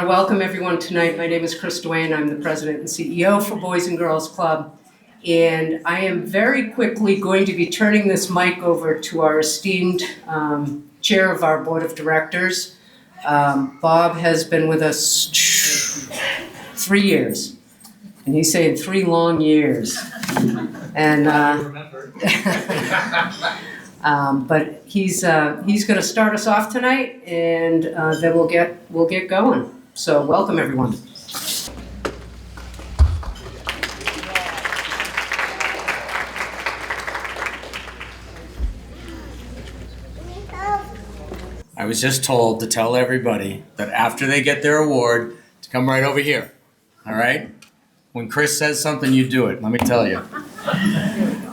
to welcome everyone tonight. My name is Chris Duane. I'm the president and CEO for Boys and Girls Club. And I am very quickly going to be turning this mic over to our esteemed chair of our board of directors. Bob has been with us 3 years. And he's saying 3 long years. And but he's going to start us off tonight, and then we'll get going. So welcome everyone. I was just told to tell everybody that after they get their award, to come right over here. All right? When Chris says something, you do it. Let me tell you.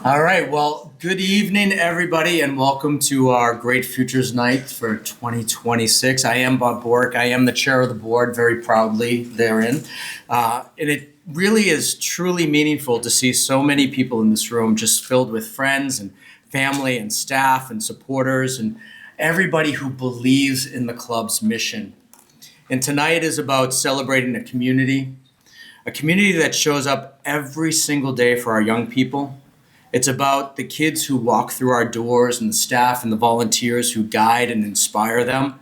All right. Well, good evening, everybody, and welcome to our Great Futures Night for 2026. I am Bob Bork. I am the chair of the board, very proudly therein. And it really is truly meaningful to see so many people in this room just filled with friends and family and staff and supporters and everybody who believes in the club's mission. And tonight is about celebrating a community that shows up every single day for our young people. It's about the kids who walk through our doors and the staff and the volunteers who guide and inspire them.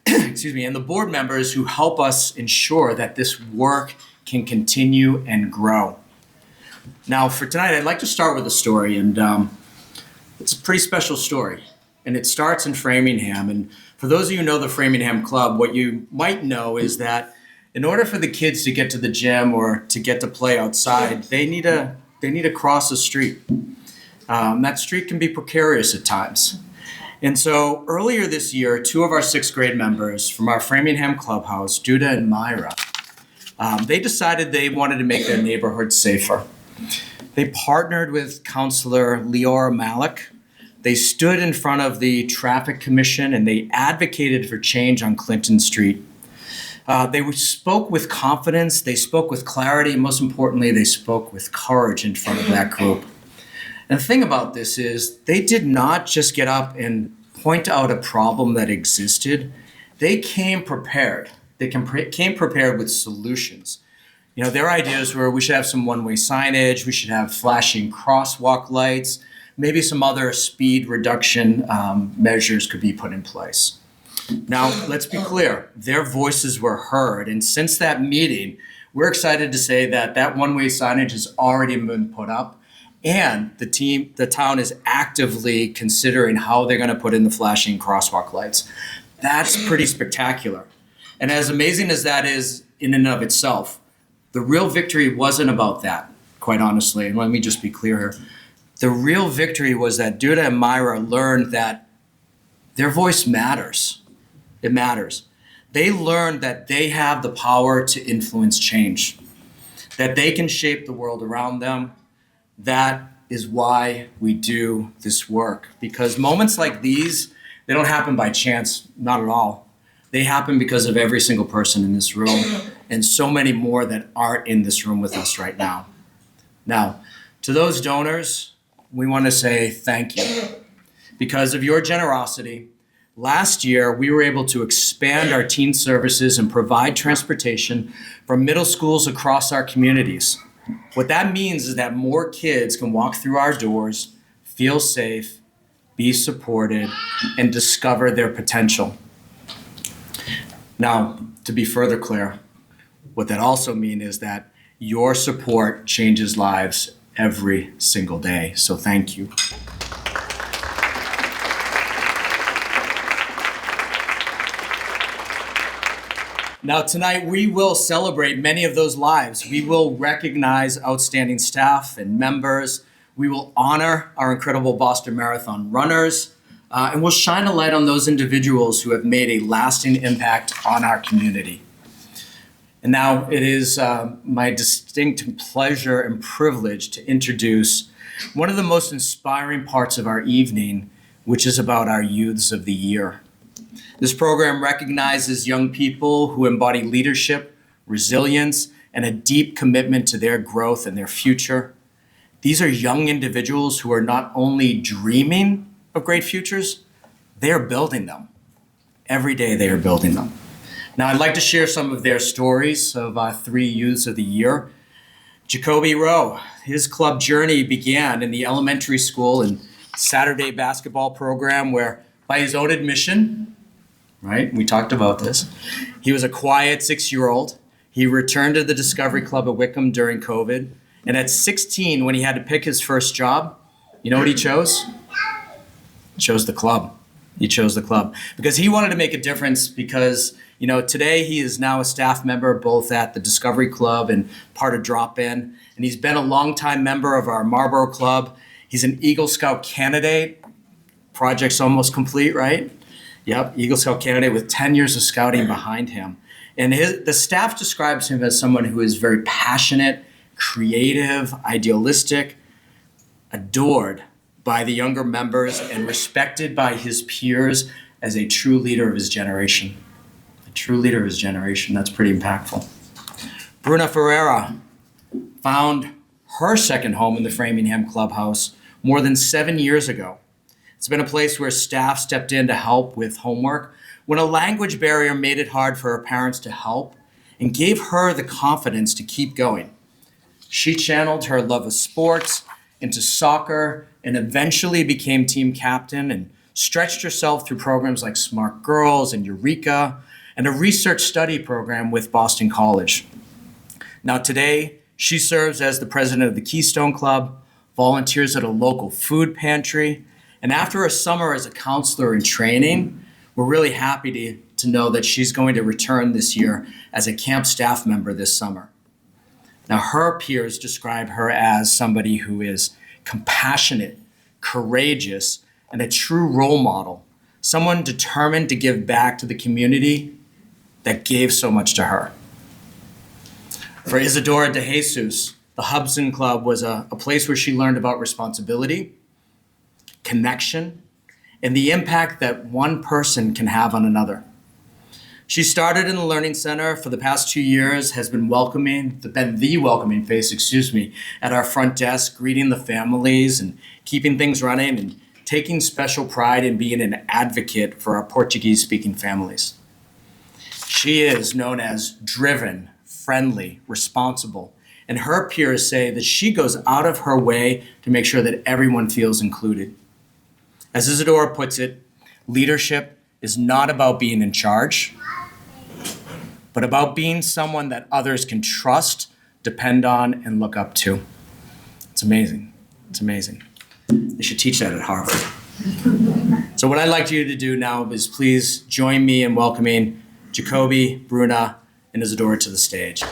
Excuse me, and the board members who help us ensure that this work can continue and grow. Now, for tonight, I'd like to start with a story, and it's a pretty special story. And it starts in Framingham. And for those of you who know the Framingham Club, what you might know is that in order for the kids to get to the gym or to get to play outside, they need to cross a street. That street can be precarious at times. And so earlier this year, 2 of our 6th grade members from our Framingham clubhouse, Judah and Myra, they decided they wanted to make their neighborhood safer. They partnered with Counselor Leora Malik. They stood in front of the Traffic Commission and they advocated for change on Clinton Street. They spoke with confidence, they spoke with clarity, and most importantly, they spoke with courage in front of that group. And the thing about this is they did not just get up and point out a problem that existed. They came prepared. They came prepared with solutions. You know, their ideas were we should have some one-way signage, we should have flashing crosswalk lights, maybe some other speed reduction measures could be put in place. Now, let's be clear, their voices were heard. And since that meeting, we're excited to say that that one-way signage has already been put up. And the town is actively considering how they're going to put in the flashing crosswalk lights. That's pretty spectacular. And as amazing as that is in and of itself, the real victory wasn't about that, quite honestly. And let me just be clear here. The real victory was that Judah and Myra learned that their voice matters. It matters. They learned that they have the power to influence change, that they can shape the world around them. That is why we do this work, because moments like these, they don't happen by chance, not at all. They happen because of every single person in this room and so many more that aren't in this room with us right now. Now, to those donors, we want to say thank you. Because of your generosity, last year we were able to expand our teen services and provide transportation for middle schools across our communities. What that means is that more kids can walk through our doors, feel safe, be supported, and discover their potential. Now, to be further clear, what that also means is that your support changes lives every single day. So thank you. Now tonight we will celebrate many of those lives. We will recognize outstanding staff and members. We will honor our incredible Boston Marathon runners. And we'll shine a light on those individuals who have made a lasting impact on our community. And now it is my distinct pleasure and privilege to introduce one of the most inspiring parts of our evening, which is about our Youths of the Year. This program recognizes young people who embody leadership, resilience, and a deep commitment to their growth and their future. These are young individuals who are not only dreaming of great futures, they are building them. Every day they are building them. Now, I'd like to share some of their stories of our 3 youths of the year. Jacoby Rowe, his club journey began in the elementary school and Saturday basketball program where, by his own admission, right, we talked about this, he was a quiet 6-year-old. He returned to the Discovery Club at Wickham during COVID. And at 16, when he had to pick his first job, you know what he chose? He chose the club. He chose the club because he wanted to make a difference because, today he is now a staff member both at the Discovery Club and part of Drop-In. And he's been a longtime member of our Marlboro Club. He's an Eagle Scout candidate. Project's almost complete, right? Yep, Eagle Scout candidate with 10 years of scouting behind him. And the staff describes him as someone who is very passionate, creative, idealistic, adored by the younger members, and respected by his peers as a true leader of his generation. A true leader of his generation, that's pretty impactful. Bruna Ferreira found her second home in the Framingham Clubhouse more than 7 years ago. It's been a place where staff stepped in to help with homework when a language barrier made it hard for her parents to help and gave her the confidence to keep going. She channeled her love of sports into soccer and eventually became team captain and stretched herself through programs like Smart Girls and Eureka and a research study program with Boston College. Now today, she serves as the president of the Keystone Club, volunteers at a local food pantry, and after a summer as a counselor in training, we're really happy to know that she's going to return this year as a camp staff member this summer. Now, her peers describe her as somebody who is compassionate, courageous, and a true role model, someone determined to give back to the community that gave so much to her. For Isadora De Jesus, the Hubson Club was a place where she learned about responsibility, connection, and the impact that one person can have on another. She started in the Learning Center for the past 2 years, has been the welcoming face, at our front desk, greeting the families and keeping things running and taking special pride in being an advocate for our Portuguese-speaking families. She is known as driven, friendly, responsible, and her peers say that she goes out of her way to make sure that everyone feels included. As Isadora puts it, leadership is not about being in charge, but about being someone that others can trust, depend on, and look up to. It's amazing. It's amazing. They should teach that at Harvard. So what I'd like you to do now is please join me in welcoming Jacoby, Bruna, and Isadora to the stage.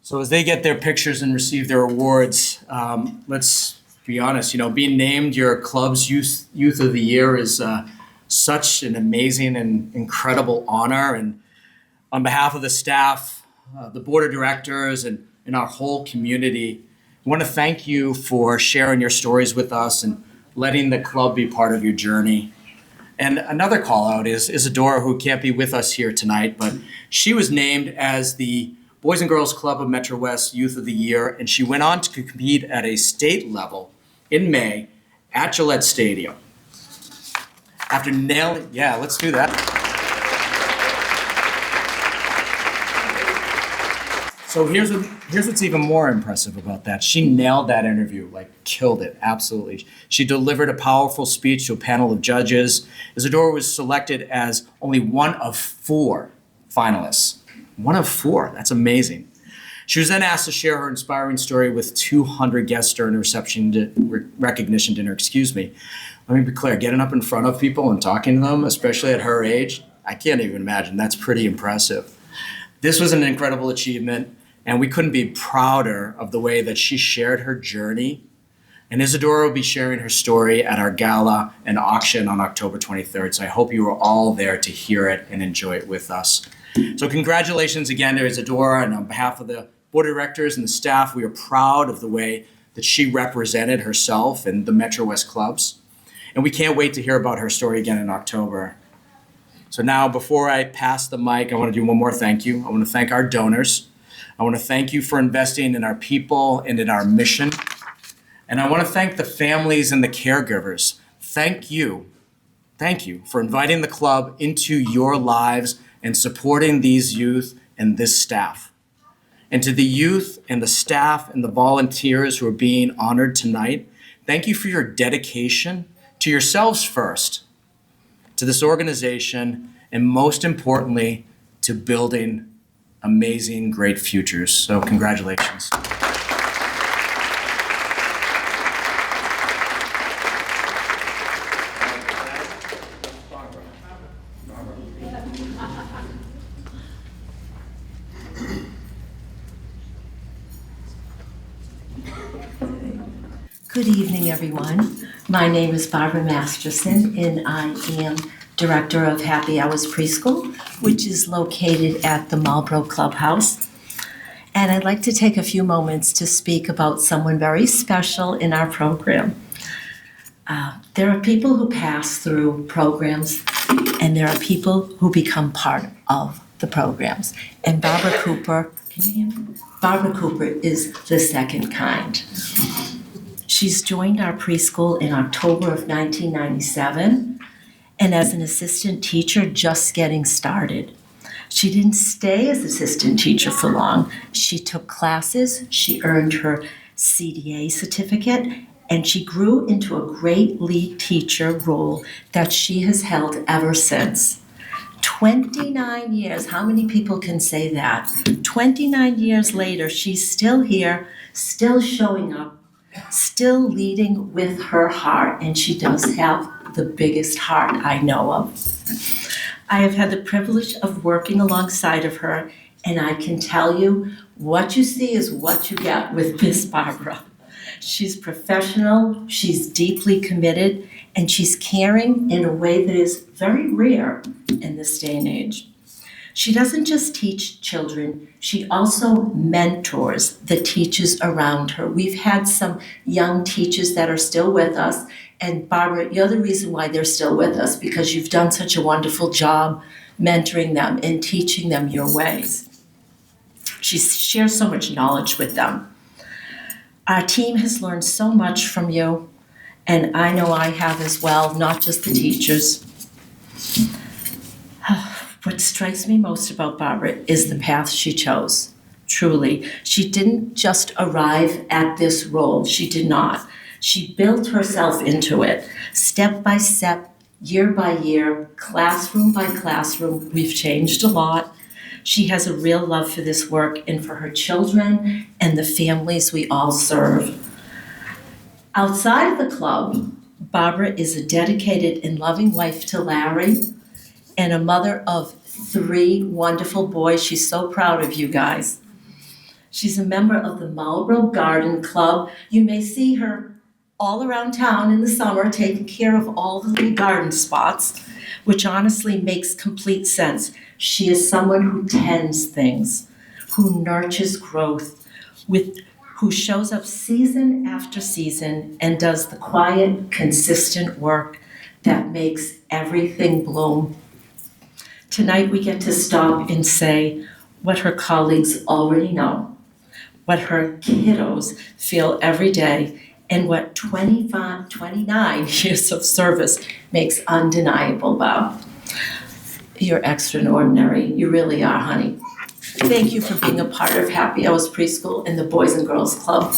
So as they get their pictures and receive their awards, let's be honest, being named your club's youth of the year is such an amazing and incredible honor. And on behalf of the staff, the board of directors, and our whole community, I want to thank you for sharing your stories with us and letting the club be part of your journey. And another call out is Isadora, who can't be with us here tonight, but she was named as the Boys and Girls Club of Metrowest Youth of the Year, and she went on to compete at a state level in May at Gillette Stadium. After nailing, let's do that. So here's what's even more impressive about that. She nailed that interview, killed it, absolutely. She delivered a powerful speech to a panel of judges. Isadora was selected as only one of 4 finalists. One of 4, that's amazing. She was then asked to share her inspiring story with 200 guests during a recognition dinner, Let me be clear, getting up in front of people and talking to them, especially at her age, I can't even imagine. That's pretty impressive. This was an incredible achievement, and we couldn't be prouder of the way that she shared her journey. And Isadora will be sharing her story at our gala and auction on October 23rd. So I hope you are all there to hear it and enjoy it with us. So congratulations again to Isadora, and on behalf of the board of directors and the staff, we are proud of the way that she represented herself and the Metrowest clubs. And we can't wait to hear about her story again in October. So now, before I pass the mic, I want to do one more thank you. I want to thank our donors. I want to thank you for investing in our people and in our mission. And I want to thank the families and the caregivers. Thank you for inviting the club into your lives and supporting these youth and this staff. And to the youth and the staff and the volunteers who are being honored tonight, thank you for your dedication to yourselves first, to this organization, and most importantly, to building amazing, great futures. So congratulations. Good evening, everyone. My name is Barbara Masterson, and I am Director of Happy Hours Preschool, which is located at the Marlboro Clubhouse. And I'd like to take a few moments to speak about someone very special in our program. There are people who pass through programs, and there are people who become part of the programs. And Barbara Cooper, can you hear me? Barbara Cooper is the second kind. She's joined our preschool in October of 1997, and as an assistant teacher, just getting started. She didn't stay as assistant teacher for long. She took classes, she earned her CDA certificate, and she grew into a great lead teacher role that she has held ever since. 29 years, how many people can say that? 29 years later, she's still here, still showing up, still leading with her heart, and she does have the biggest heart I know of. I have had the privilege of working alongside of her, and I can tell you, what you see is what you get with Miss Barbara. She's professional, she's deeply committed, and she's caring in a way that is very rare in this day and age. She doesn't just teach children, she also mentors the teachers around her. We've had some young teachers that are still with us, and Barbara, you're the reason why they're still with us, because you've done such a wonderful job mentoring them and teaching them your ways. She shares so much knowledge with them. Our team has learned so much from you, and I know I have as well, not just the teachers. What strikes me most about Barbara is the path she chose. Truly, she didn't just arrive at this role. She did not. She built herself into it, step by step, year by year, classroom by classroom. We've changed a lot. She has a real love for this work and for her children and the families we all serve. Outside of the club, Barbara is a dedicated and loving wife to Larry and a mother of 3 wonderful boys. She's so proud of you guys. She's a member of the Marlboro Garden Club. You may see her all around town in the summer taking care of all the little garden spots, which honestly makes complete sense. She is someone who tends things, who nurtures growth, who shows up season after season and does the quiet, consistent work that makes everything bloom. Tonight we get to stop and say what her colleagues already know, what her kiddos feel every day, and what 29 years of service makes undeniable about. You're extraordinary. You really are, honey. Thank you for being a part of Happy Hours Preschool and the Boys and Girls Club.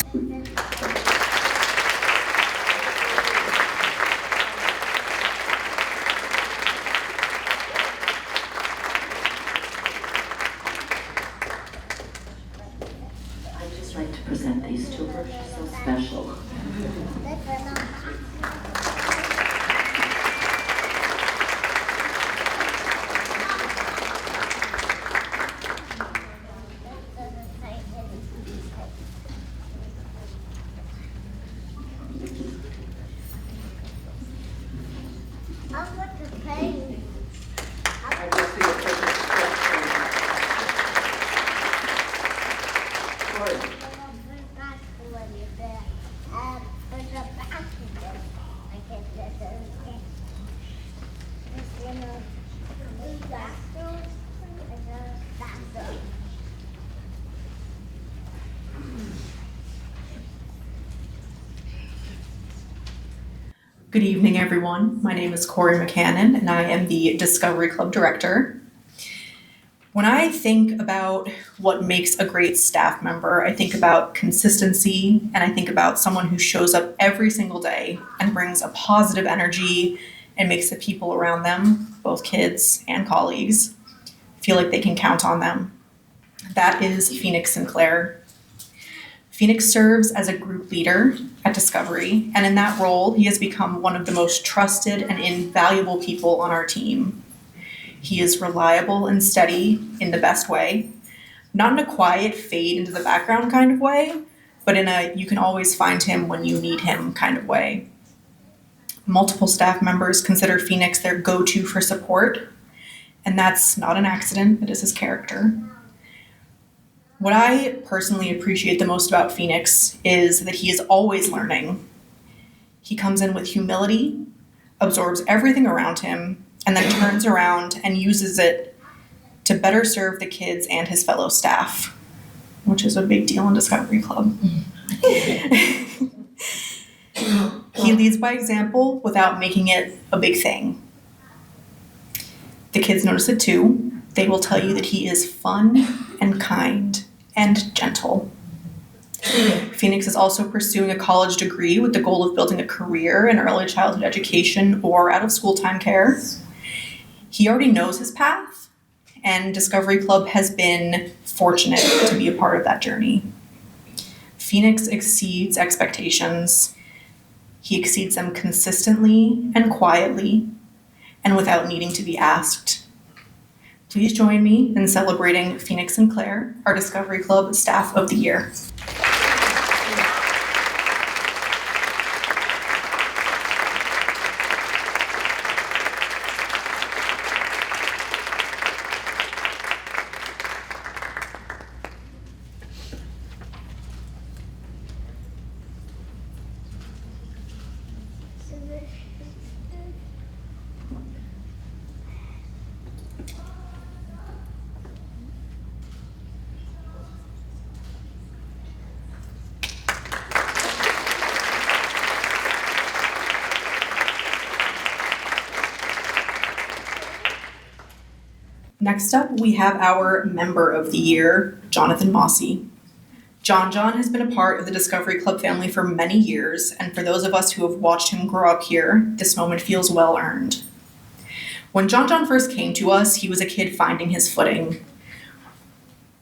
I'd just like to present these to her. She's so special. Good evening, everyone. My name is Corey McCannon, and I am the Discovery Club Director. When I think about what makes a great staff member, I think about consistency, and I think about someone who shows up every single day and brings a positive energy and makes the people around them, both kids and colleagues, feel like they can count on them. That is Phoenix Sinclair. Phoenix serves as a group leader at Discovery, and in that role, he has become one of the most trusted and invaluable people on our team. He is reliable and steady in the best way, not in a quiet fade into the background kind of way, but in a you can always find him when you need him kind of way. Multiple staff members consider Phoenix their go-to for support, and that's not an accident, it is his character. What I personally appreciate the most about Phoenix is that he is always learning. He comes in with humility, absorbs everything around him, and then turns around and uses it to better serve the kids and his fellow staff, which is a big deal in Discovery Club. He leads by example without making it a big thing. The kids notice it too. They will tell you that he is fun and kind and gentle. Phoenix is also pursuing a college degree with the goal of building a career in early childhood education or out of school time care. He already knows his path, and Discovery Club has been fortunate to be a part of that journey. Phoenix exceeds expectations. He exceeds them consistently and quietly and without needing to be asked. Please join me in celebrating Phoenix Sinclair, our Discovery Club Staff of the Year. Next up, we have our Member of the Year, Jonathan Mossy. John has been a part of the Discovery Club family for many years, and for those of us who have watched him grow up here, this moment feels well earned. When John first came to us, he was a kid finding his footing.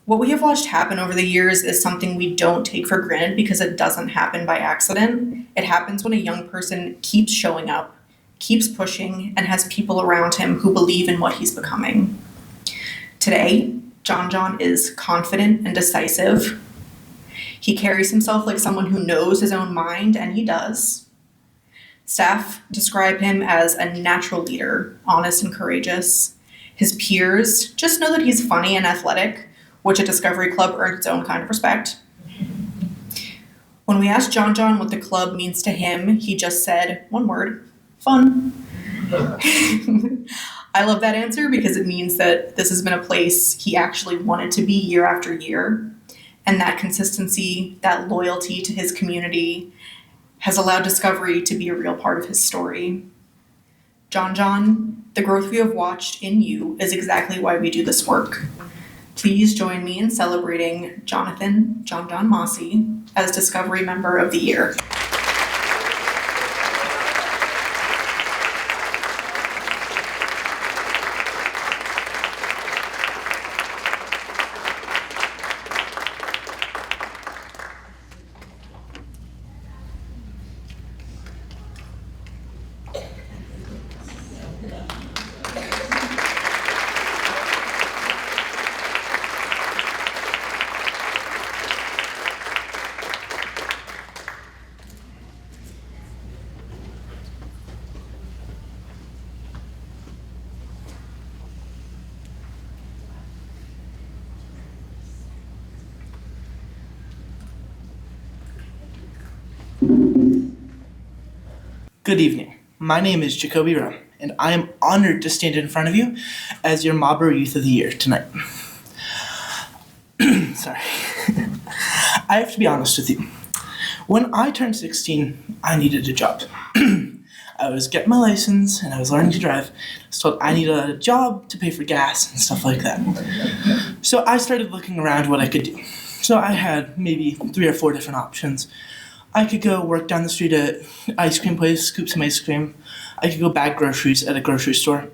What we have watched happen over the years is something we don't take for granted because it doesn't happen by accident. It happens when a young person keeps showing up, keeps pushing, and has people around him who believe in what he's becoming. Today, John is confident and decisive. He carries himself like someone who knows his own mind, and he does. Staff describe him as a natural leader, honest and courageous. His peers just know that he's funny and athletic, which at Discovery Club earns its own kind of respect. When we asked John what the club means to him, he just said one word: fun. I love that answer because it means that this has been a place he actually wanted to be year after year. And that consistency, that loyalty to his community has allowed Discovery to be a real part of his story. John, the growth we have watched in you is exactly why we do this work. Please join me in celebrating Jonathan John Mossy as Discovery Member of the Year. Good evening. My name is Jacoby Rum, and I am honored to stand in front of you as your Marlboro Youth of the Year tonight. Sorry. I have to be honest with you. When I turned 16, I needed a job. I was getting my license and I was learning to drive. I was told I needed a job to pay for gas and stuff like that. So I started looking around what I could do. So I had maybe 3 or 4 different options. I could go work down the street at an ice cream place, scoop some ice cream. I could go bag groceries at a grocery store.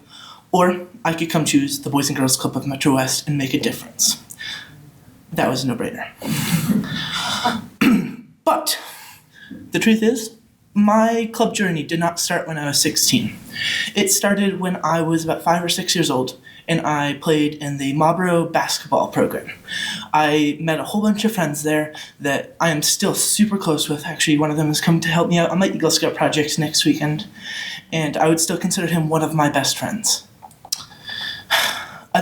Or I could come choose the Boys and Girls Club of Metrowest and make a difference. That was a no-brainer. But the truth is, my club journey did not start when I was 16. It started when I was about 5 or 6 years old, and I played in the Marlboro basketball program. I met a whole bunch of friends there that I am still super close with. Actually, one of them has come to help me out on my Eagle Scout project next weekend, and I would still consider him one of my best friends.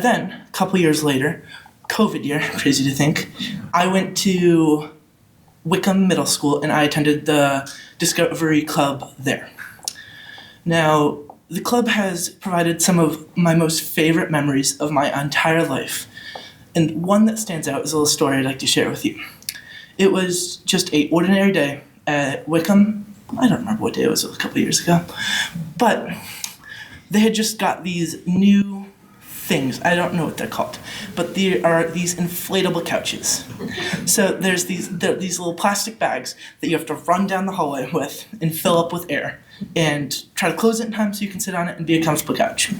Then, a couple years later, COVID year, crazy to think, I went to Wickham Middle School and I attended the Discovery Club there. Now, the club has provided some of my most favorite memories of my entire life. And one that stands out is a little story I'd like to share with you. It was just an ordinary day at Wickham. I don't remember what day it was a couple years ago. But they had just got these new things. I don't know what they're called, but they are these inflatable couches. So there's these little plastic bags that you have to run down the hallway with and fill up with air and try to close it in time so you can sit on it and be a comfortable couch.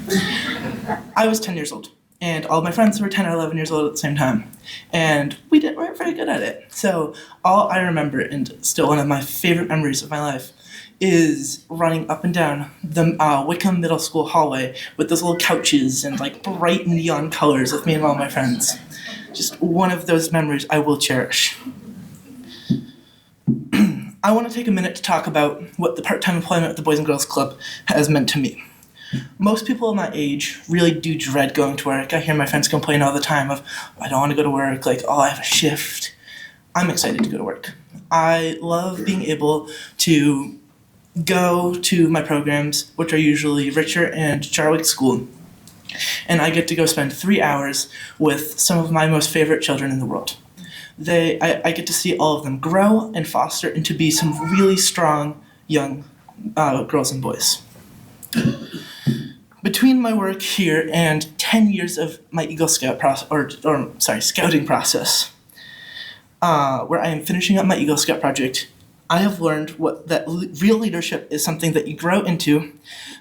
I was 10 years old, and all my friends were 10 or 11 years old at the same time, and we weren't very good at it. So all I remember, and still one of my favorite memories of my life, is running up and down the Wickham Middle School hallway with those little couches and like bright neon colors with me and all my friends. Just one of those memories I will cherish. I want to take a minute to talk about what the part-time employment at the Boys and Girls Club has meant to me. Most people my age really do dread going to work. I hear my friends complain all the time of, I don't want to go to work, like, oh, I have a shift. I'm excited to go to work. I love being able to go to my programs, which are usually Richer and Charwick School, and I get to go spend 3 hours with some of my most favorite children in the world. I get to see all of them grow and foster and to be some really strong young girls and boys. Between my work here and 10 years of my Eagle Scout scouting process, where I am finishing up my Eagle Scout project, I have learned that real leadership is something that you grow into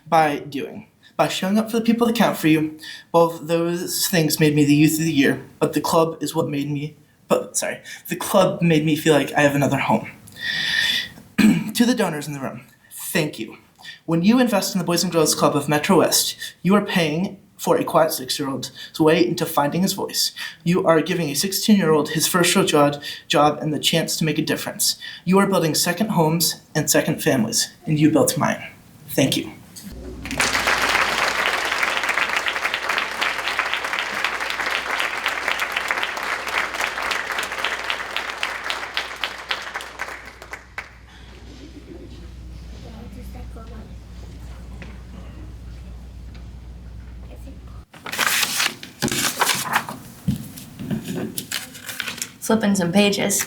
by doing. By showing up for the people that count for you. Both those things made me the Youth of the Year, but the club is what made me, the club made me feel like I have another home. To the donors in the room, thank you. When you invest in the Boys and Girls Club of Metrowest, you are paying for a quiet 6-year-old's way into finding his voice. You are giving a 16-year-old his first real job and the chance to make a difference. You are building second homes and second families, and you built mine. Thank you. Flipping some pages.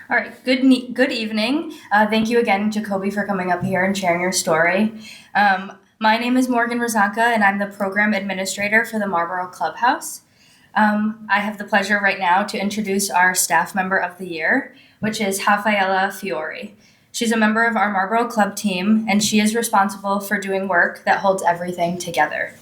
All right, good evening. Thank you again, Jacoby, for coming up here and sharing your story. My name is Morgan Rozanka, and I'm the program administrator for the Marlboro Clubhouse. I have the pleasure right now to introduce our staff member of the year, which is Rafaela Fiore. She's a member of our Marlboro Club team, and she is responsible for doing work that holds everything together.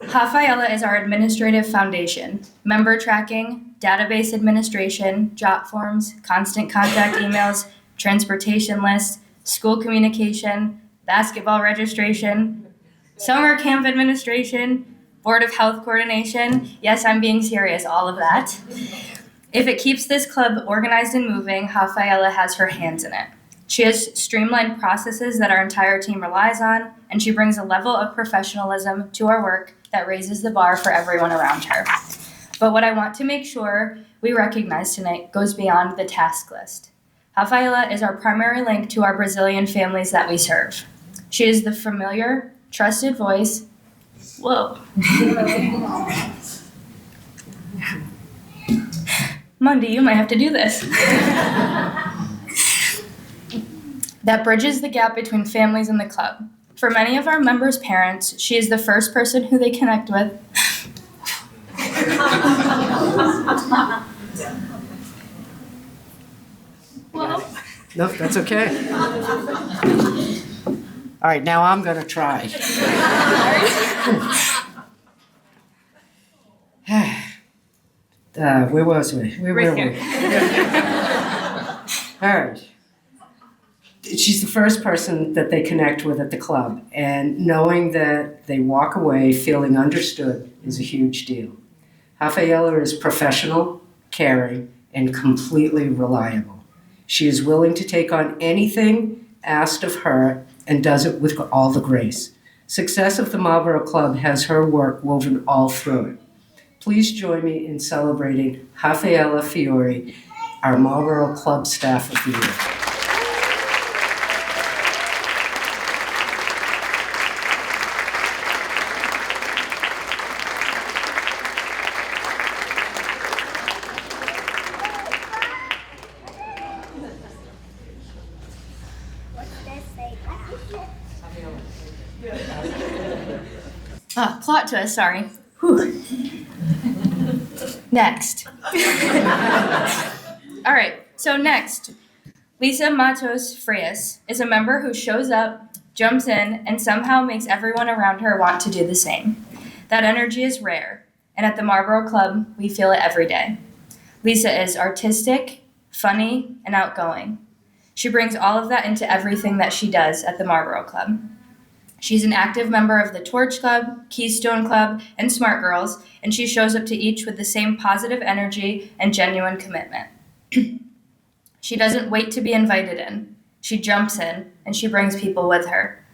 Rafaela is our administrative foundation, member tracking, database administration, job forms, constant contact emails, transportation lists, school communication, basketball registration, summer camp administration, Board of Health coordination. Yes, I'm being serious, all of that. If it keeps this club organized and moving, Rafaela has her hands in it. She has streamlined processes that our entire team relies on, and she brings a level of professionalism to our work that raises the bar for everyone around her. But what I want to make sure we recognize tonight goes beyond the task list. Rafaela is our primary link to our Brazilian families that we serve. She is the familiar, trusted voice Monday, you might have to do this. That bridges the gap between families and the club. For many of our members' parents, she is the first person who they connect with. No, that's okay. All right, now I'm going to try. Where was we? Where Right were here. we? All right. She's the first person that they connect with at the club, and knowing that they walk away feeling understood is a huge deal. Rafaela is professional, caring, and completely reliable. She is willing to take on anything asked of her and does it with all the grace. Success of the Marlboro Club has her work woven all through it. Please join me in celebrating Rafaela Fiore, our Marlboro Club Staff of the Year. Plot twist, sorry. Whew. Next. All right, so next, Lisa Matos Frias is a member who shows up, jumps in, and somehow makes everyone around her want to do the same. That energy is rare, and at the Marlboro Club, we feel it every day. Lisa is artistic, funny, and outgoing. She brings all of that into everything that she does at the Marlboro Club. She's an active member of the Torch Club, Keystone Club, and Smart Girls, and she shows up to each with the same positive energy and genuine commitment. She doesn't wait to be invited in. She jumps in, and she brings people with her.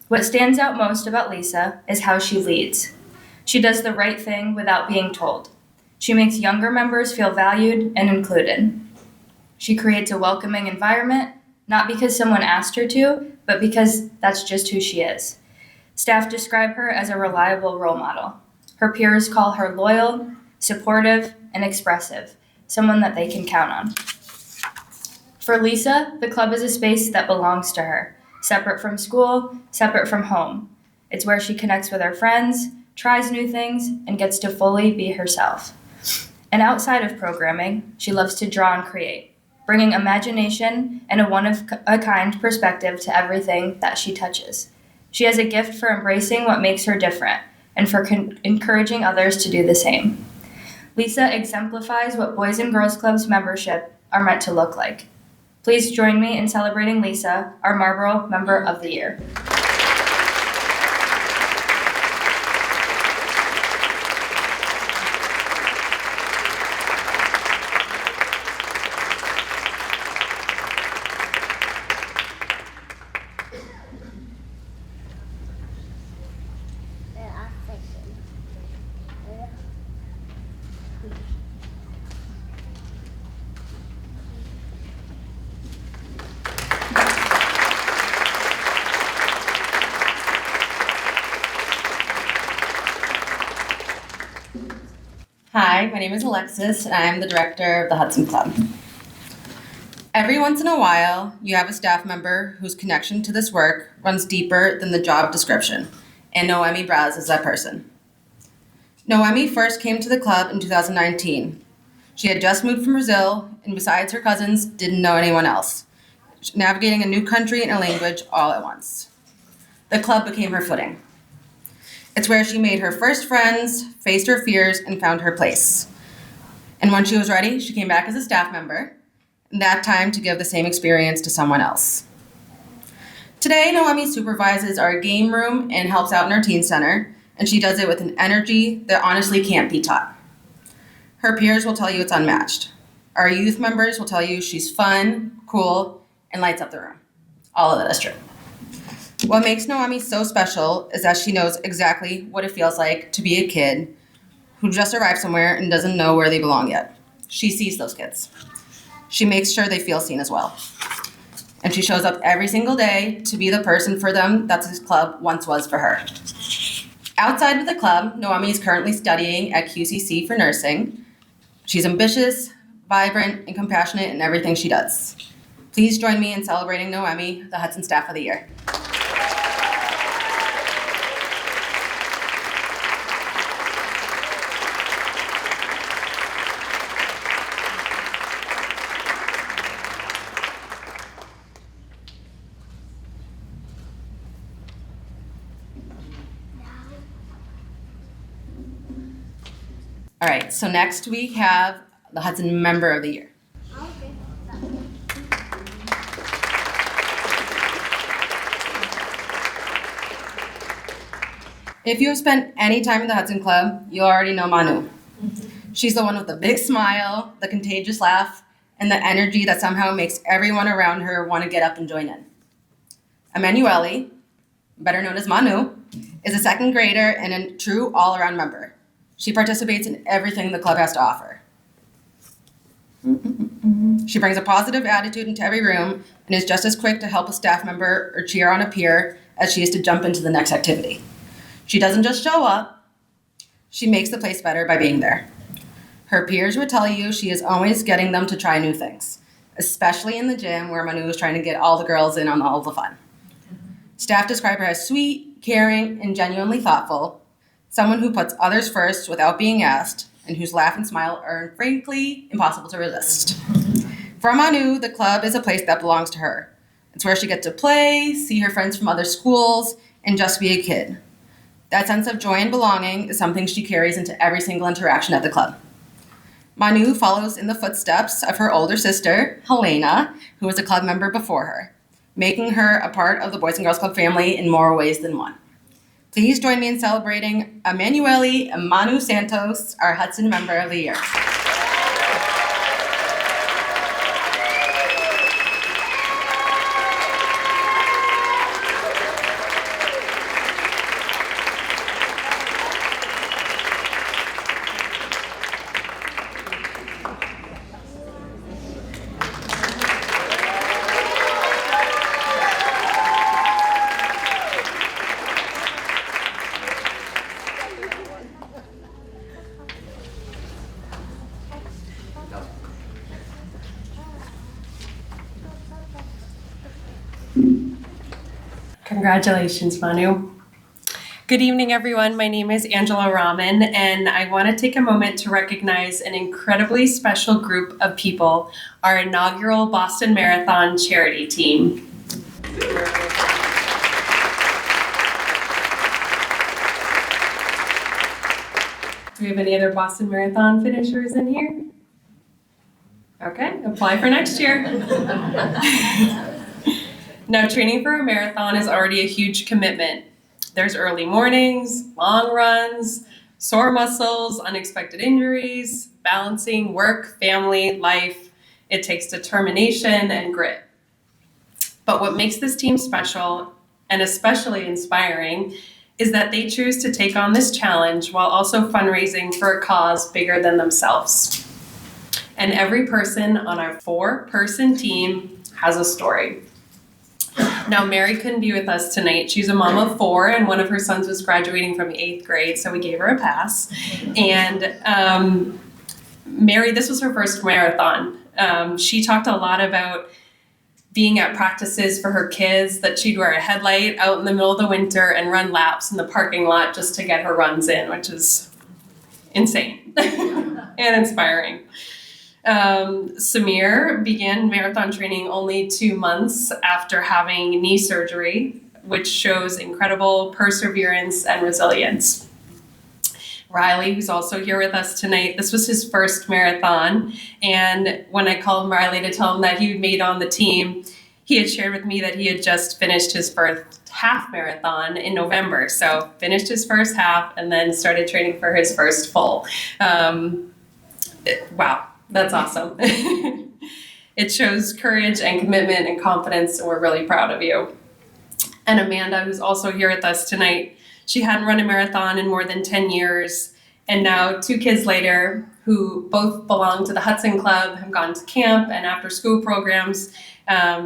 What stands out most about Lisa is how she leads. She does the right thing without being told. She makes younger members feel valued and included. She creates a welcoming environment, not because someone asked her to, but because that's just who she is. Staff describe her as a reliable role model. Her peers call her loyal, supportive, and expressive, someone that they can count on. For Lisa, the club is a space that belongs to her, separate from school, separate from home. It's where she connects with her friends, tries new things, and gets to fully be herself. And outside of programming, she loves to draw and create, bringing imagination and a one-of-a-kind perspective to everything that she touches. She has a gift for embracing what makes her different and for encouraging others to do the same. Lisa exemplifies what Boys and Girls Club's membership are meant to look like. Please join me in celebrating Lisa, our Marlboro Member of the Year. Hi, my name is Alexis, and I am the director of the Hudson Club. Every once in a while, you have a staff member whose connection to this work runs deeper than the job description, and Noemi Braz is that person. Noemi first came to the club in 2019. She had just moved from Brazil, and besides her cousins, didn't know anyone else, navigating a new country and a language all at once. The club became her footing. It's where she made her first friends, faced her fears, and found her place. And when she was ready, she came back as a staff member, and that time to give the same experience to someone else. Today, Noemi supervises our game room and helps out in our teen center, and she does it with an energy that honestly can't be taught. Her peers will tell you it's unmatched. Our youth members will tell you she's fun, cool, and lights up the room. All of that is true. What makes Noemi so special is that she knows exactly what it feels like to be a kid who just arrived somewhere and doesn't know where they belong yet. She sees those kids. She makes sure they feel seen as well. And she shows up every single day to be the person for them that this club once was for her. Outside of the club, Noemi is currently studying at QCC for nursing. She's ambitious, vibrant, and compassionate in everything she does. Please join me in celebrating Noemi, the Hudson Staff of the Year. All right, so next we have the Hudson Member of the Year. If you have spent any time in the Hudson Club, you already know Manu. She's the one with the big smile, the contagious laugh, and the energy that somehow makes everyone around her want to get up and join in. Emanuele, better known as Manu, is a second grader and a true all-around member. She participates in everything the club has to offer. She brings a positive attitude into every room and is just as quick to help a staff member or cheer on a peer as she is to jump into the next activity. She doesn't just show up, she makes the place better by being there. Her peers would tell you she is always getting them to try new things, especially in the gym where Manu is trying to get all the girls in on all the fun. Staff describe her as sweet, caring, and genuinely thoughtful, someone who puts others first without being asked, and whose laugh and smile are frankly impossible to resist. For Manu, the club is a place that belongs to her. It's where she gets to play, see her friends from other schools, and just be a kid. That sense of joy and belonging is something she carries into every single interaction at the club. Manu follows in the footsteps of her older sister, Helena, who was a club member before her, making her a part of the Boys and Girls Club family in more ways than one. Please join me in celebrating Emanuele Manu Santos, our Hudson Member of the Year. Congratulations, Manu. Good evening, everyone. My name is Angela Rahman, and I want to take a moment to recognize an incredibly special group of people, our inaugural Boston Marathon charity team. Do we have any other Boston Marathon finishers in here? Okay, apply for next year. Now, training for a marathon is already a huge commitment. There's early mornings, long runs, sore muscles, unexpected injuries, balancing work, family, life. It takes determination and grit. But what makes this team special, and especially inspiring, is that they choose to take on this challenge while also fundraising for a cause bigger than themselves. And every person on our 4-person team has a story. Now, Mary couldn't be with us tonight. She's a mom of 4, and one of her sons was graduating from 8th grade, so we gave her a pass. And Mary, this was her first marathon. She talked a lot about being at practices for her kids, that she'd wear a headlight out in the middle of the winter and run laps in the parking lot just to get her runs in, which is insane and inspiring. Samir began marathon training only 2 months after having knee surgery, which shows incredible perseverance and resilience. Riley, who's also here with us tonight, this was his first marathon, and when I called Riley to tell him that he made on the team, he had shared with me that he had just finished his first half marathon in November, so finished his first half and then started training for his first full. Wow. That's awesome. It shows courage and commitment and confidence, and we're really proud of you. And Amanda, who's also here with us tonight, she hadn't run a marathon in more than 10 years, and now 2 kids later, who both belong to the Hudson Club, have gone to camp and after school programs,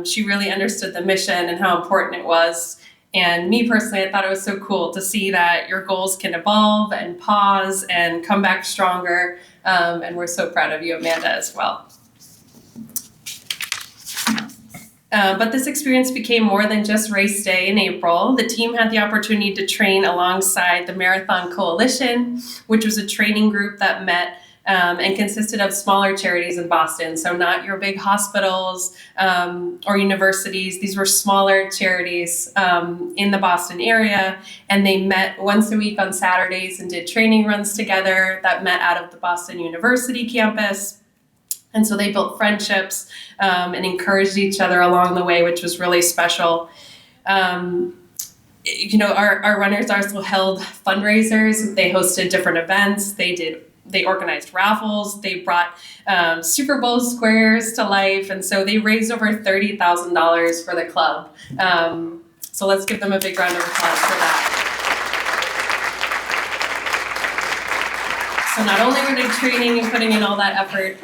she really understood the mission and how important it was, And me personally, I thought it was so cool to see that your goals can evolve and pause and come back stronger. And we're so proud of you, Amanda, as well. But this experience became more than just race day in April. The team had the opportunity to train alongside the Marathon Coalition, which was a training group that met and consisted of smaller charities in Boston. So not your big hospitals or universities. These were smaller charities in the Boston area. And they met once a week on Saturdays and did training runs together that met out of the Boston University campus. And so they built friendships and encouraged each other along the way, which was really special. Our runners also held fundraisers. They hosted different events. They organized raffles. They brought Super Bowl squares to life. And so they raised over $30,000 for the club. So let's give them a big round of applause for that. So not only were they training and putting in all that effort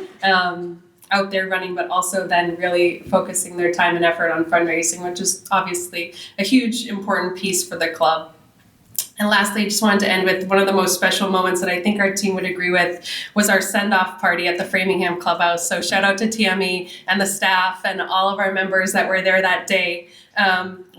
out there running, but also then really focusing their time and effort on fundraising, which is obviously a huge important piece for the club. And lastly, I just wanted to end with one of the most special moments that I think our team would agree with was our send-off party at the Framingham Clubhouse. So shout out to Tammy and the staff and all of our members that were there that day.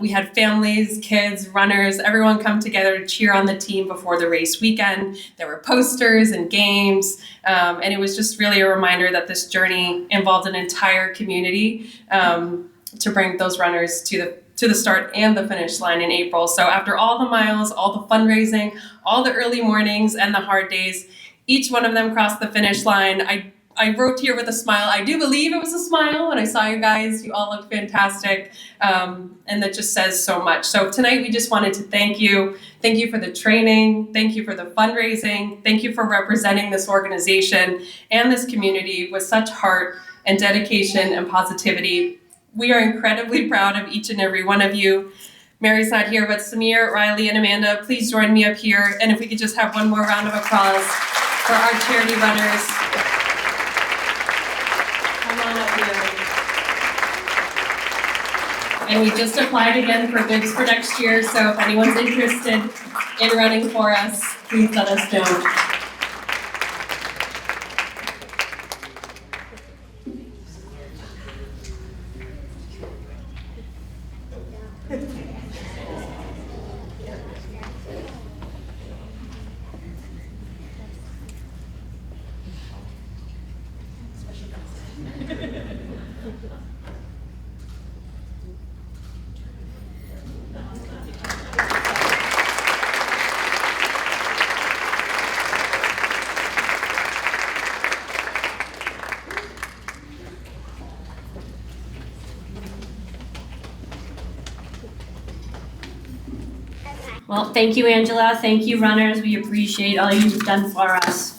We had families, kids, runners, everyone come together to cheer on the team before the race weekend. There were posters and games, and it was just really a reminder that this journey involved an entire community to bring those runners to the start and the finish line in April. So after all the miles, all the fundraising, all the early mornings and the hard days, each one of them crossed the finish line. I wrote here with a smile. I do believe it was a smile when I saw you guys. You all look fantastic. And that just says so much. So tonight we just wanted to thank you. Thank you for the training. Thank you for the fundraising. Thank you for representing this organization and this community with such heart and dedication and positivity. We are incredibly proud of each and every one of you. Mary's not here, but Samir, Riley, and Amanda, please join me up here. And if we could just have one more round of applause for our charity runners. Come on up here. And we just applied again for bids for next year, so if anyone's interested in running for us, please let us know. Well, thank you, Angela. Thank you, runners. We appreciate all you've done for us.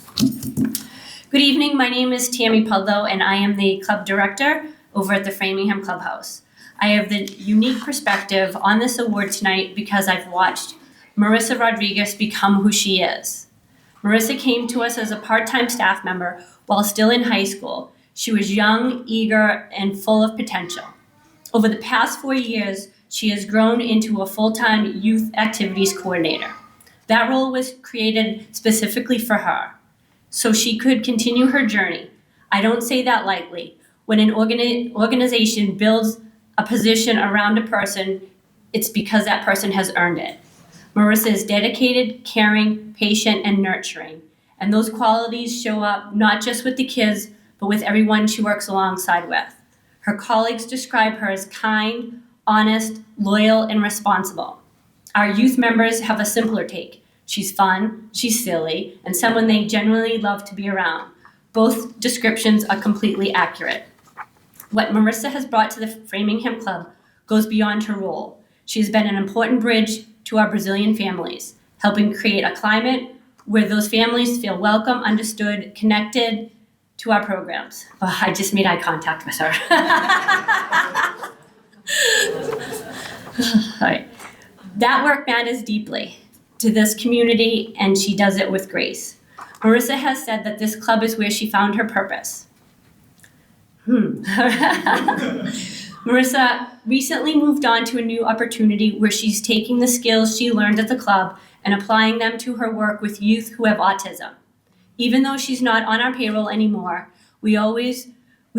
Good evening. My name is Tammy Pudlow, and I am the club director over at the Framingham Clubhouse. I have the unique perspective on this award tonight because I've watched Marissa Rodriguez become who she is. Marissa came to us as a part-time staff member while still in high school. She was young, eager, and full of potential. Over the past 4 years, she has grown into a full-time youth activities coordinator. That role was created specifically for her, so she could continue her journey. I don't say that lightly. When an organization builds a position around a person, it's because that person has earned it. Marissa is dedicated, caring, patient, and nurturing. And those qualities show up not just with the kids, but with everyone she works alongside with. Her colleagues describe her as kind, honest, loyal, and responsible. Our youth members have a simpler take. She's fun, she's silly, and someone they genuinely love to be around. Both descriptions are completely accurate. What Marissa has brought to the Framingham Club goes beyond her role. She has been an important bridge to our Brazilian families, helping create a climate where those families feel welcome, understood, connected to our programs. Oh, I just made eye contact with her. All right. That work matters deeply to this community, and she does it with grace. Marissa has said that this club is where she found her purpose. Marissa recently moved on to a new opportunity where she's taking the skills she learned at the club and applying them to her work with youth who have autism. Even though she's not on our payroll anymore, she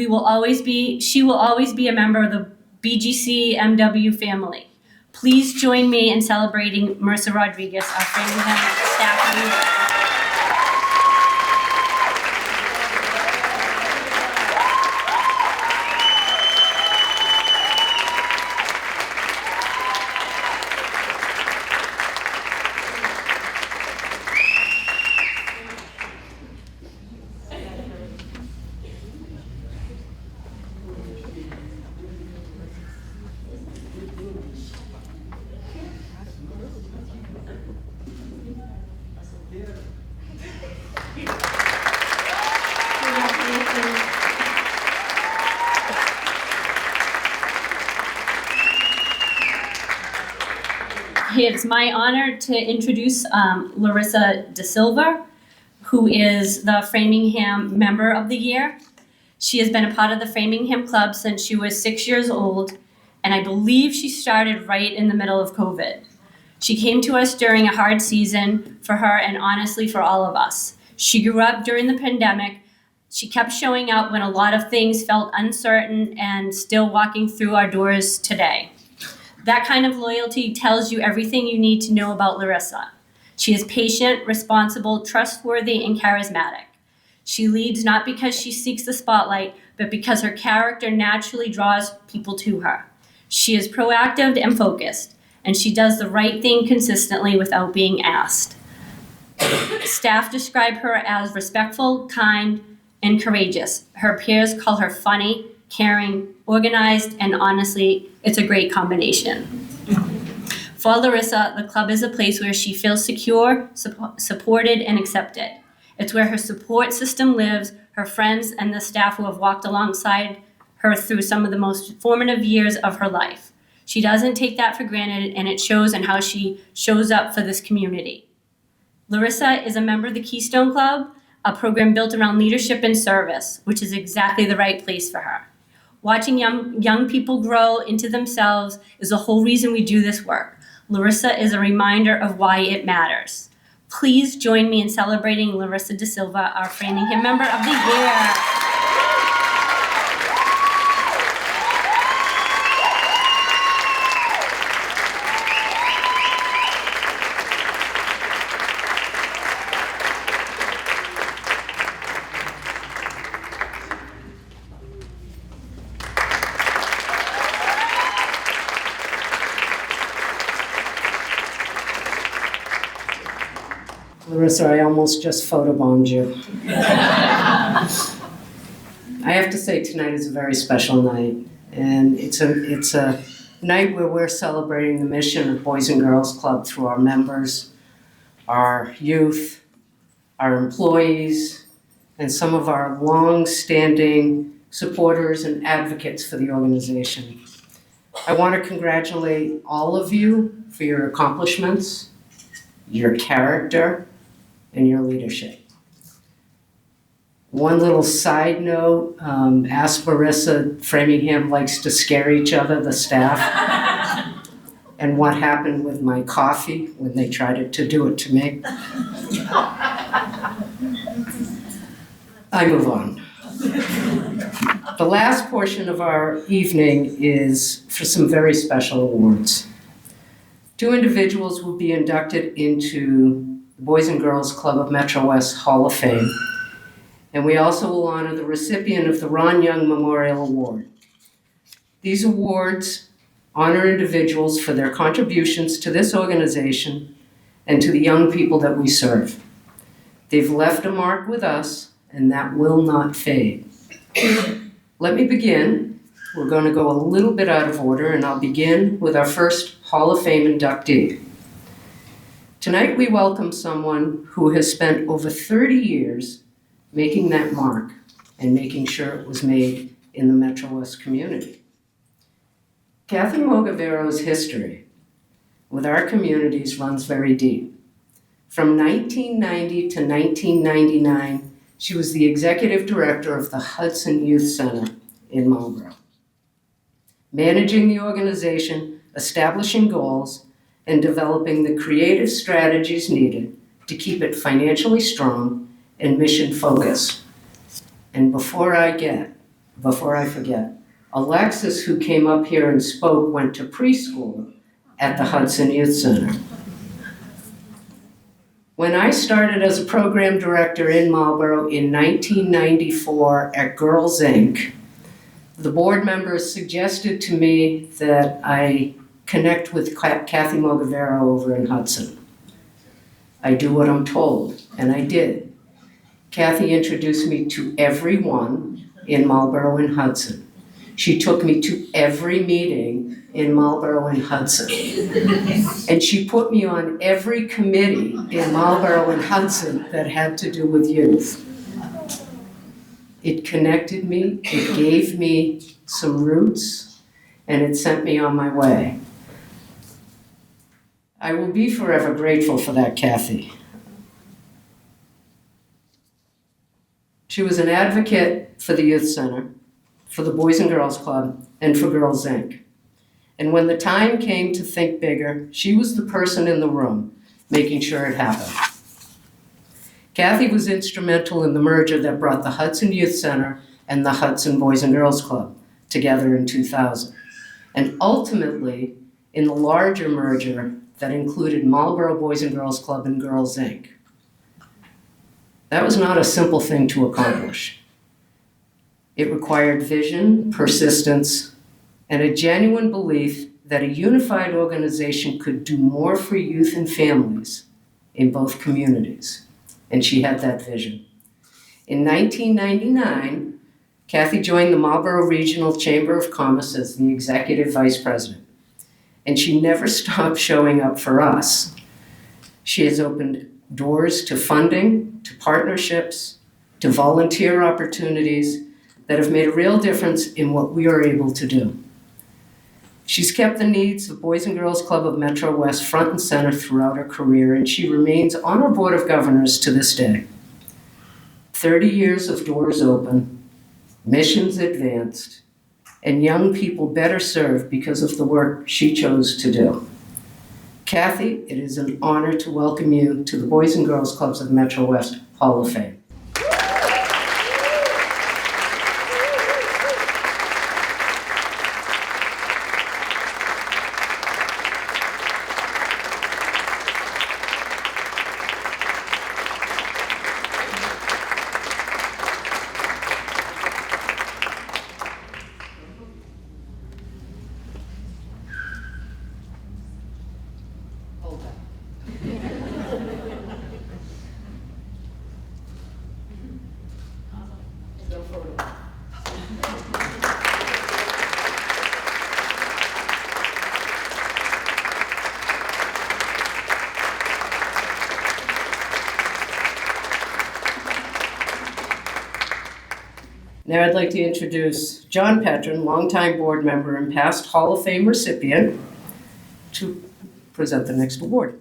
will always be a member of the BGC MW family. Please join me in celebrating Marissa Rodriguez, our Framingham staff leader. It's my honor to introduce Larissa De Silva, who is the Framingham Member of the Year. She has been a part of the Framingham Club since she was 6 years old, and I believe she started right in the middle of COVID. She came to us during a hard season for her and honestly for all of us. She grew up during the pandemic. She kept showing up when a lot of things felt uncertain and still walking through our doors today. That kind of loyalty tells you everything you need to know about Larissa. She is patient, responsible, trustworthy, and charismatic. She leads not because she seeks the spotlight, but because her character naturally draws people to her. She is proactive and focused, and she does the right thing consistently without being asked. Staff describe her as respectful, kind, and courageous. Her peers call her funny, caring, organized, and honestly, it's a great combination. For Larissa, the club is a place where she feels secure, supported, and accepted. It's where her support system lives, her friends, and the staff who have walked alongside her through some of the most formative years of her life. She doesn't take that for granted, and it shows in how she shows up for this community. Larissa is a member of the Keystone Club, a program built around leadership and service, which is exactly the right place for her. Watching young people grow into themselves is the whole reason we do this work. Larissa is a reminder of why it matters. Please join me in celebrating Larissa De Silva, our Framingham Member of the Year. Larissa, I almost just photobombed you. I have to say tonight is a very special night, and it's a night where we're celebrating the mission of Boys and Girls Club through our members, our youth, our employees, and some of our long-standing supporters and advocates for the organization. I want to congratulate all of you for your accomplishments, your character, and your leadership. One little side note, ask Marissa, Framingham likes to scare each other, the staff, and what happened with my coffee when they tried to do it to me. I move on. The last portion of our evening is for some very special awards. 2 individuals will be inducted into the Boys and Girls Club of Metrowest Hall of Fame, and we also will honor the recipient of the Ron Young Memorial Award. These awards honor individuals for their contributions to this organization and to the young people that we serve. They've left a mark with us, and that will not fade. Let me begin. We're going to go a little bit out of order, and I'll begin with our first Hall of Fame inductee. Tonight we welcome someone who has spent over 30 years making that mark and making sure it was made in the Metro West community. Kathy Mogavero's history with our communities runs very deep. From 1990 to 1999, she was the executive director of the Hudson Youth Center in Marlborough. managing the organization, establishing goals, and developing the creative strategies needed to keep it financially strong and mission-focused. And before I forget, Alexis, who came up here and spoke, went to preschool at the Hudson Youth Center. When I started as a program director in Marlboro in 1994 at Girls Inc., the board members suggested to me that I connect with Kathy Mogavero over in Hudson. I do what I'm told, and I did. Kathy introduced me to everyone in Marlboro and Hudson. She took me to every meeting in Marlboro and Hudson. And she put me on every committee in Marlboro and Hudson that had to do with youth. It connected me, it gave me some roots, and it sent me on my way. I will be forever grateful for that, Kathy. She was an advocate for the Youth Center, for the Boys and Girls Club, and for Girls Inc. And when the time came to think bigger, she was the person in the room making sure it happened. Kathy was instrumental in the merger that brought the Hudson Youth Center and the Hudson Boys and Girls Club together in 2000. And ultimately, in the larger merger that included Marlboro Boys and Girls Club and Girls Inc. That was not a simple thing to accomplish. It required vision, persistence, and a genuine belief that a unified organization could do more for youth and families in both communities. And she had that vision. In 1999, Kathy joined the Marlboro Regional Chamber of Commerce as the executive vice president. And she never stopped showing up for us. She has opened doors to funding, to partnerships, to volunteer opportunities that have made a real difference in what we are able to do. She's kept the needs of Boys and Girls Club of Metrowest front and center throughout her career, and she remains on our board of governors to this day. 30 years of doors open, missions advanced, and young people better served because of the work she chose to do. Kathy, it is an honor to welcome you to the Boys and Girls Clubs of Metrowest Hall of Fame. Now I'd like to introduce John Petrin, longtime board member and past Hall of Fame recipient, to present the next award.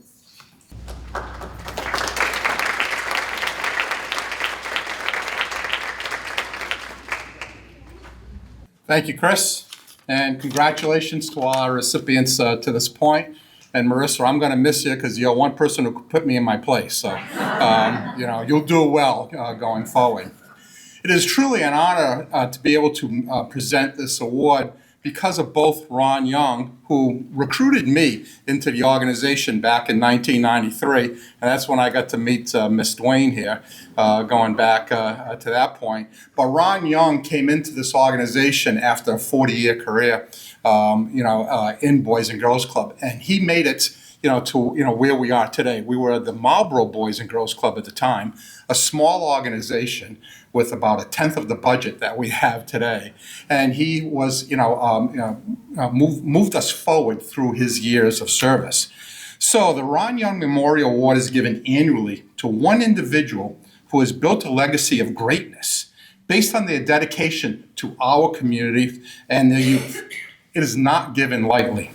Thank you, Chris, and congratulations to all our recipients to this point. And Marissa, I'm going to miss you because you're one person who put me in my place. So, you'll do well going forward. It is truly an honor to be able to present this award because of both Ron Young, who recruited me into the organization back in 1993, and that's when I got to meet Miss Dwayne here, going back to that point. But Ron Young came into this organization after a 40-year career, in Boys and Girls Club, and he made it to where we are today. We were the Marlboro Boys and Girls Club at the time, a small organization with about a tenth of the budget that we have today. And he was, moved us forward through his years of service. So the Ron Young Memorial Award is given annually to one individual who has built a legacy of greatness based on their dedication to our community and their youth. It is not given lightly.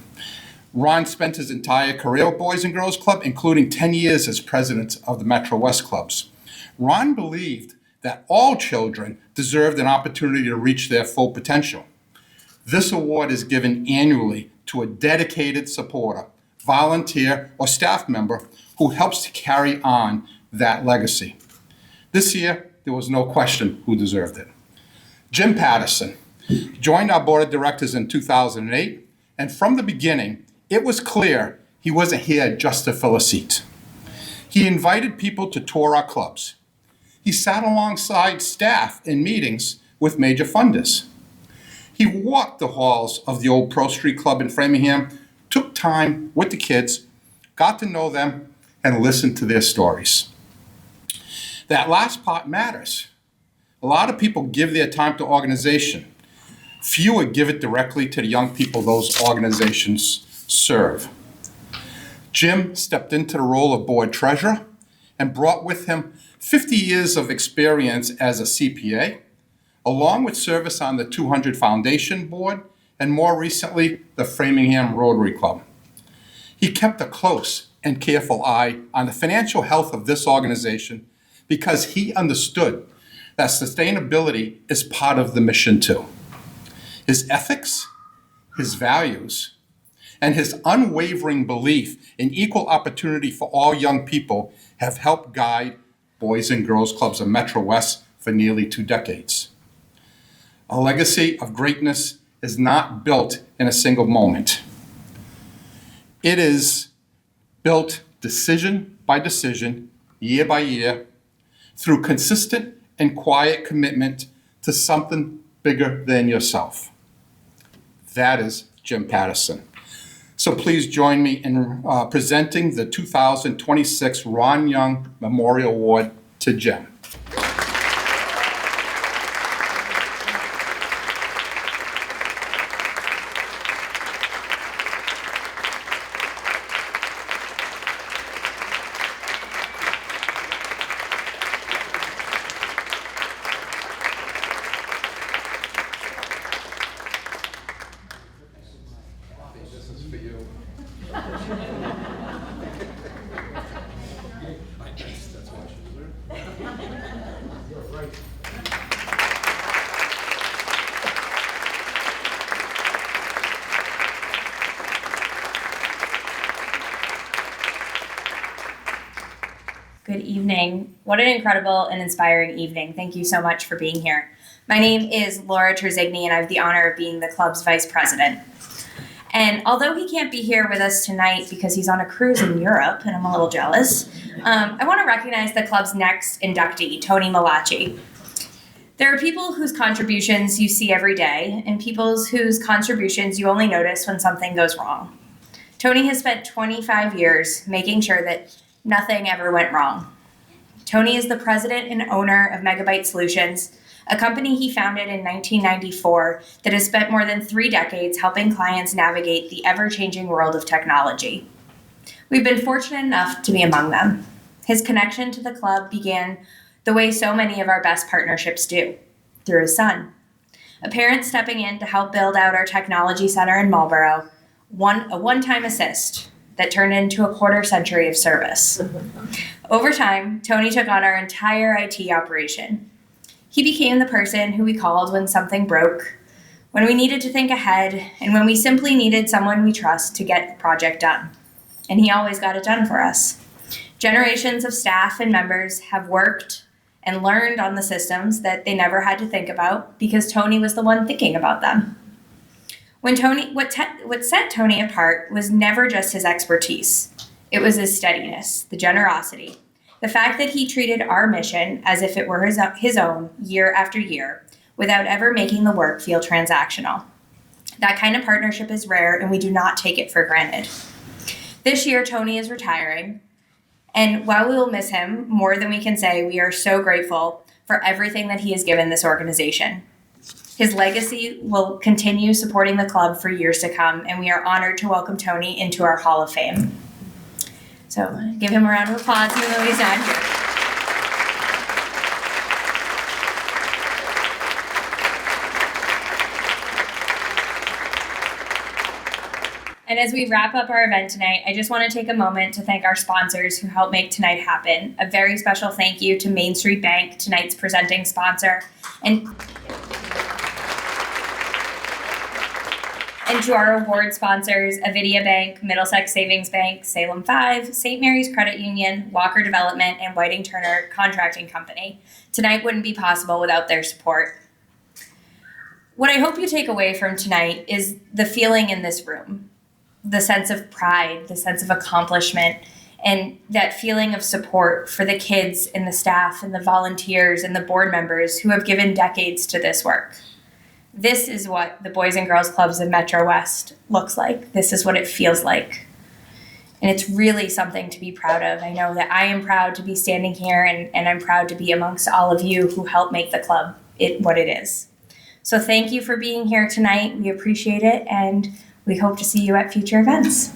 Ron spent his entire career at Boys and Girls Club, including 10 years as president of the Metrowest clubs. Ron believed that all children deserved an opportunity to reach their full potential. This award is given annually to a dedicated supporter, volunteer, or staff member who helps to carry on that legacy. This year, there was no question who deserved it. Jim Patterson joined our board of directors in 2008, and from the beginning, it was clear he wasn't here just to fill a seat. He invited people to tour our clubs. He sat alongside staff in meetings with major funders. He walked the halls of the old Pro Street Club in Framingham, took time with the kids, got to know them, and listened to their stories. That last part matters. A lot of people give their time to organization. Fewer give it directly to the young people those organizations serve. Jim stepped into the role of board treasurer and brought with him 50 years of experience as a CPA, along with service on the 200 Foundation Board and more recently, the Framingham Rotary Club. He kept a close and careful eye on the financial health of this organization because he understood that sustainability is part of the mission too. His ethics, his values, and his unwavering belief in equal opportunity for all young people have helped guide Boys and Girls Clubs of Metrowest for nearly 2 decades. A legacy of greatness is not built in a single moment. It is built decision by decision, year by year, through consistent and quiet commitment to something bigger than yourself. That is Jim Patterson. So please join me in presenting the 2026 Ron Young Memorial Award to Jim. Good evening. What an incredible and inspiring evening. Thank you so much for being here. My name is Laura Terzigny, and I have the honor of being the club's vice president. And although he can't be here with us tonight because he's on a cruise in Europe, and I'm a little jealous, I want to recognize the club's next inductee, Tony Malachi. There are people whose contributions you see every day, and people whose contributions you only notice when something goes wrong. Tony has spent 25 years making sure that nothing ever went wrong. Tony is the president and owner of Megabyte Solutions, a company he founded in 1994 that has spent more than 3 decades helping clients navigate the ever-changing world of technology. We've been fortunate enough to be among them. His connection to the club began the way so many of our best partnerships do, through his son. A parent stepping in to help build out our technology center in Marlborough, a one-time assist that turned into a quarter century of service. Over time, Tony took on our entire IT operation. He became the person who we called when something broke, when we needed to think ahead, and when we simply needed someone we trust to get the project done. And he always got it done for us. Generations of staff and members have worked and learned on the systems that they never had to think about because Tony was the one thinking about them. What set Tony apart was never just his expertise. It was his steadiness, the generosity, the fact that he treated our mission as if it were his own year after year, without ever making the work feel transactional. That kind of partnership is rare, and we do not take it for granted. This year, Tony is retiring, and while we will miss him more than we can say, we are so grateful for everything that he has given this organization. His legacy will continue supporting the club for years to come, and we are honored to welcome Tony into our Hall of Fame. So give him a round of applause even though he's not here. And as we wrap up our event tonight, I just want to take a moment to thank our sponsors who helped make tonight happen. A very special thank you to Main Street Bank, tonight's presenting sponsor, and And to our award sponsors, Avidia Bank, Middlesex Savings Bank, Salem 5, St. Mary's Credit Union, Walker Development, and Whiting Turner Contracting Company. Tonight wouldn't be possible without their support. What I hope you take away from tonight is the feeling in this room, the sense of pride, the sense of accomplishment, and that feeling of support for the kids and the staff and the volunteers and the board members who have given decades to this work. This is what the Boys and Girls Clubs of Metrowest looks like. This is what it feels like. And it's really something to be proud of. I know that I am proud to be standing here, and I'm proud to be amongst all of you who help make the club what it is. So thank you for being here tonight. We appreciate it, and we hope to see you at future events.